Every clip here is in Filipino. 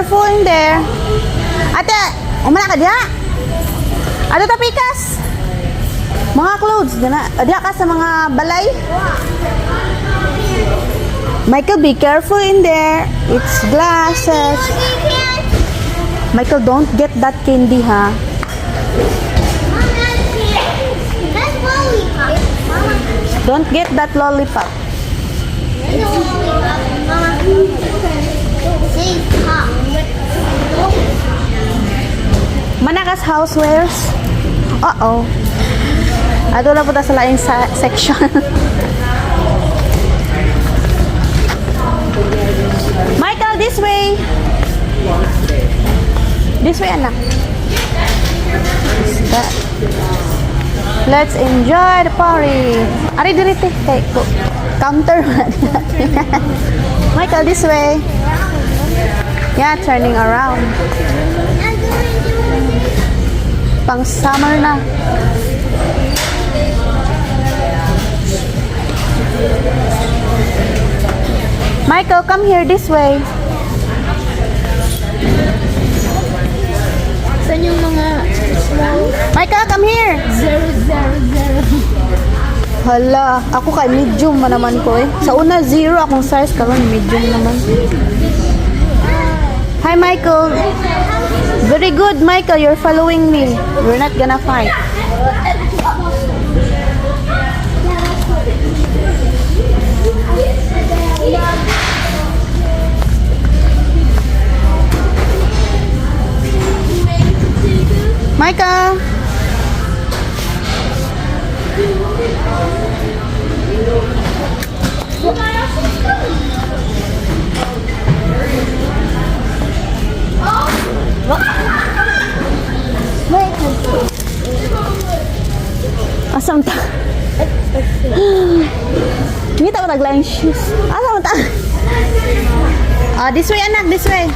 careful in there. Ate, umana ka diha. Ano ta pikas? Mga clothes, diha ka sa mga balay. Michael, be careful in there. It's glasses. Michael, don't get that candy, ha? Don't get that lollipop. Manakas housewares. Uh-oh. Ato na po ta sa laing section. Michael, this way. This way, anak. Let's enjoy the party. Ari dirite kay ko. Counter. Michael, this way. Yeah, turning around. Pang summer na. Michael, come here this way. Saan yung mga Michael, come here. 000? Hala, ako kay medium man naman ko eh. Sa una 0 akong size karon medium naman. Hi Michael. Very good Michael, you're following me. We're not gonna fight. Michael. Asam ta? Kita ko naglaing shoes. Asam ta? This way anak, this way.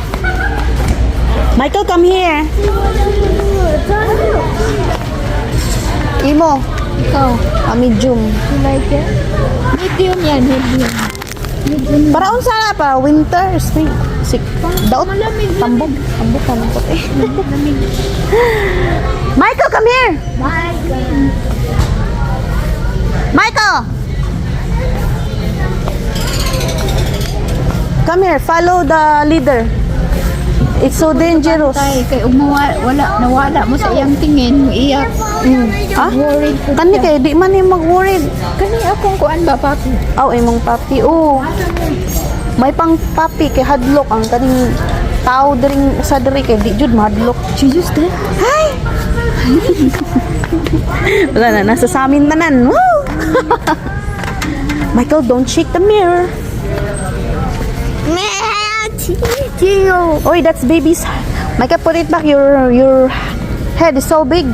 Michael, come here. Imo. Ikaw. Medium. You like it? Medium yan, medium. Para unsa na pa? Winter, spring. Daot. Tambog. Tambog ka ng puti. Michael, come here. Michael. Come here. Follow the leader. It's so dangerous. Tay, kay nawala mo sa iyang tingin, iyak. Worried ko Kani siya. kay di man ni mag-worried. Kani akong kuan ba, papi? Imong papi. May pang papi kay hadlok ang kaning tao dring sa diri kay di jud mahadlok. Jesus, there. Hi. Wala na nasa sa amin tanan. Woo! Michael, don't shake the mirror. Oy, that's baby's. Michael, put it back. Your head is so big.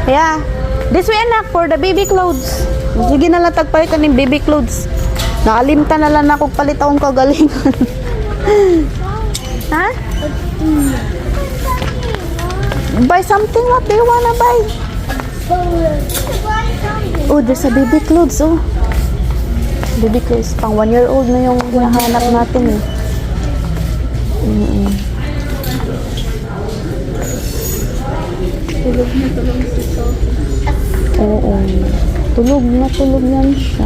Yeah. This way, anak, for the baby clothes. Sige na lang tagpalitan ng baby clothes. Nakalimtan na lang ako palit akong kagalingan. Ha? Buy something. What do you wanna buy? Oh, there's a baby clothes. Oh. Baby clothes. Pang 1-year-old na yung hinahanap natin eh. Tulog na si Sophie. Oo. Tulog yan siya.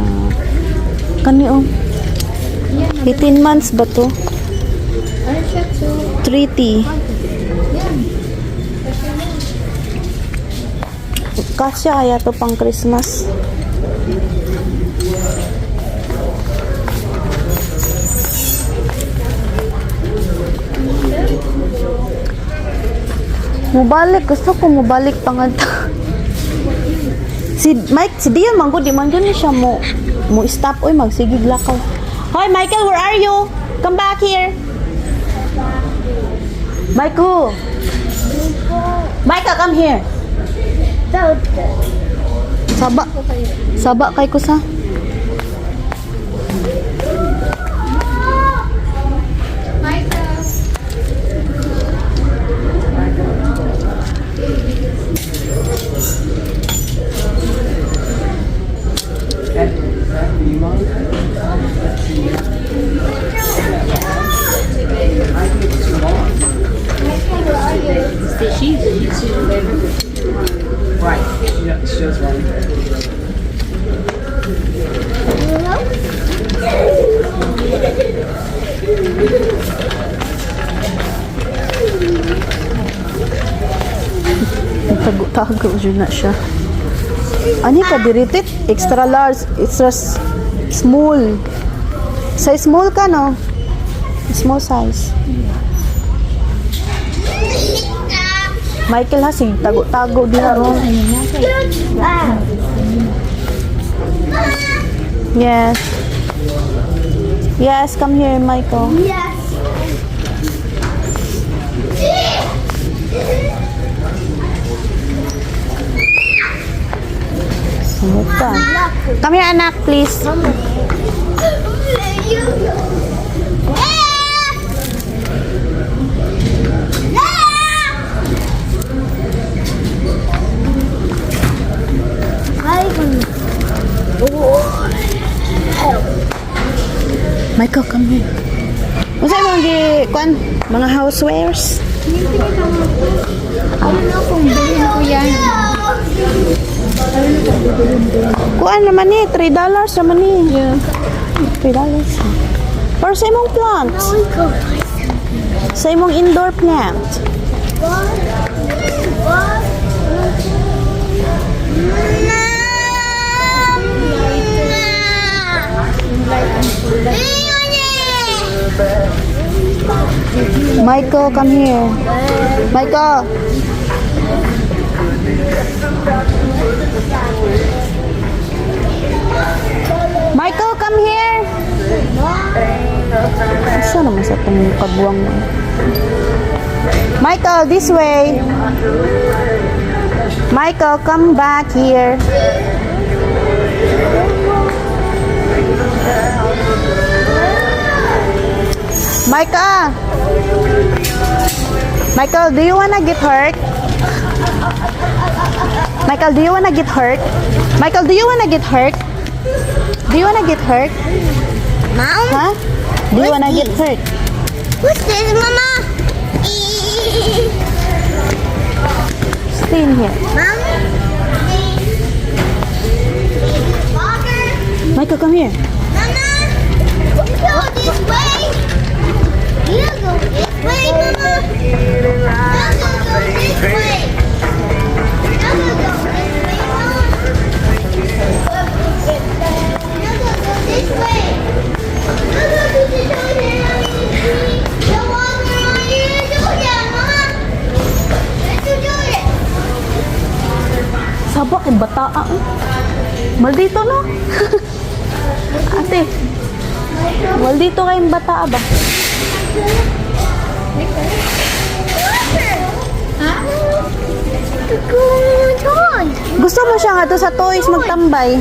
Kani oh. 18 months ba to? Ano siya to? 3T. Yan. Kasya kaya to pang Christmas. Mubalik. Gusto ko mubalik panganta. Si Mike, si Dion manggo di man dyan siya mo stop oy magsigig lakaw. Hoy Michael, where are you? Come back here. Michael. Michael, come here. Saba. Saba kay ko sa. just one. Tago-tago dyan na siya. Ani ka diritit? Extra large, extra small. Size small ka, no? Small size. Michael ha, sige, tago-tago din ron. Yes. Yes, come here, Michael. Yes. Sumot ka. Come here, anak, please. Michael, come here. Masa mo di kuan mga housewares? Ano na kung bilhin ko yan? Kuan naman ni $3 naman ni. Yeah. $3. Or sa imong plants. Sa imong indoor plant. Michael, come here. Michael. Michael, come here. Asa naman sa itong kabuwang mo? Michael, this way. Michael, come back here. Michael! Michael, do you wanna get hurt? Michael, do you wanna get hurt? Michael, do you wanna get hurt? Do you wanna get hurt? Mom? Huh? Do you wanna get hurt? What's this, Mama? Stay in here. Mom? Father? Michael, come here. Mama? Go this way. You go this way, Mama. You go this way. You go this way, Mama. You go this way. You go to the toilet. The water on you do that, Mama. Let's do it. Sabak yung bataa. Maldito, no? Ate, maldito kayong bataa ba? Gusto mo siya nga to sa toys magtambay.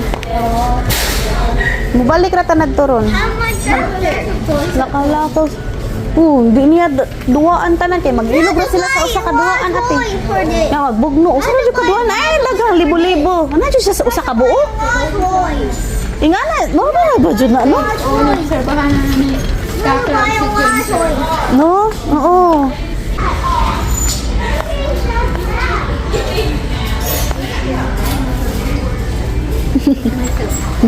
Mubalik rata nagturon. Lakaw-lakaw. Di niya duwaan tanan kay mag-ilog na sila sa usa ka duwaan ate. Nga magbugno. Usa na jud ka duwaan ay dagang libo-libo. Ano jud siya sa usa ka buo? Ingana, mo ba jud na no? Obserbahan na ni Kakla si James. No? Oo.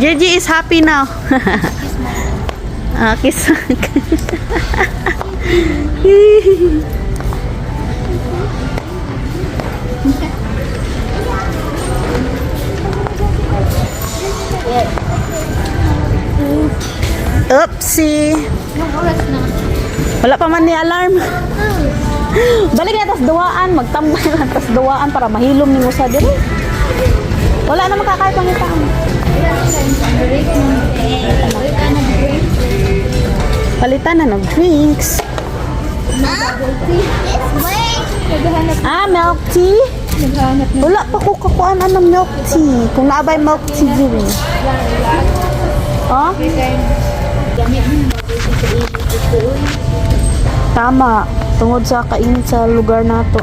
Gigi is happy now. Kiss. Oopsie. Wala pa man ni alarm. Balik na tas duwaan, magtambay na tas duwaan para mahilom ni mo sa diri. Wala na makakaya pangita. Palitan na ng drinks. Milk tea? Naghahanap na. Wala pa ko kakuan ng milk tea. Kung naabay milk tea diri. Oh? Tama. Tungod sa kainit sa lugar nato.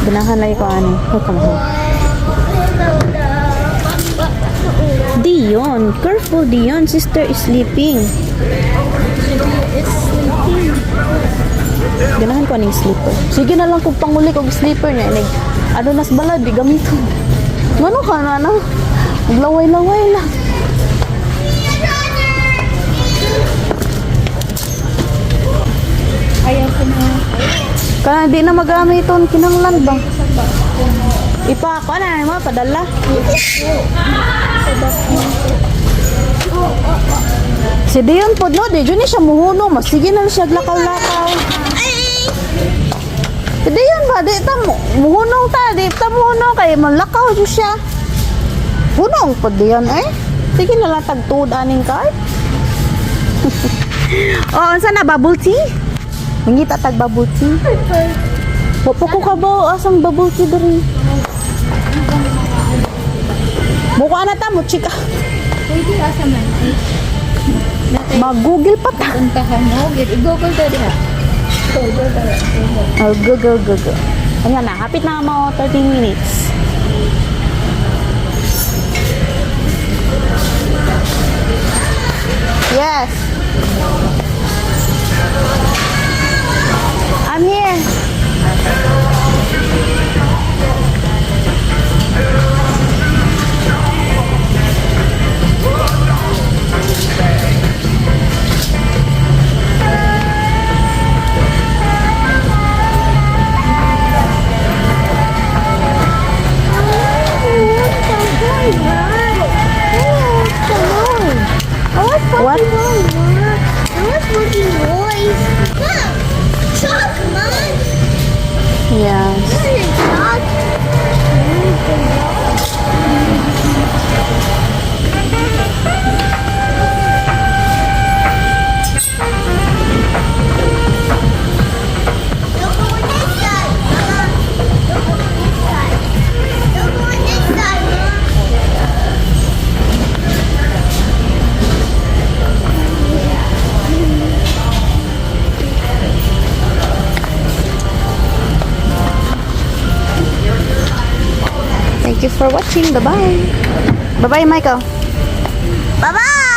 Ganahan lang ko ani. Dion, careful Dion, sister is sleeping. Ganahan ko aning slipper. Sige na lang kung panguli kong slipper niya. Inig, ano nas balad, di gamiton. Ngano ka na na? Laway-laway lang. Ayaw ko na. Kaya di na magamiton, kinanglan ba? Ipa ako na, mga padala. Si Dion po, no? Di dyan siya muhuno. Mas sige na siya lakaw-lakaw. Si Dion ba? Di ta muhunong ta. Di ta muhunong. Kaya malakaw dyan siya. Hunong po Dion eh. Sige na lang tagtuod aning ka. Oh, saan na? Bubble tea? Mangita tag bubble tea. Pupuko ka ba? Asang bubble tea dari? Mukha na ta mo, chika. Pwede asa man. Mag-google pa ta. Puntahan mo. I-google ka diha. Oh, go. Ayan na, hapit na mo 30 minutes. Yes. I'm here. What? What's looking noise? Mom! Chalk, Mom! Yes. Chalk! Look on this side, Mom. Look on this side. Look on this side, Mom. Thank you for watching. Bye-bye. Bye-bye, Michael. Bye-bye!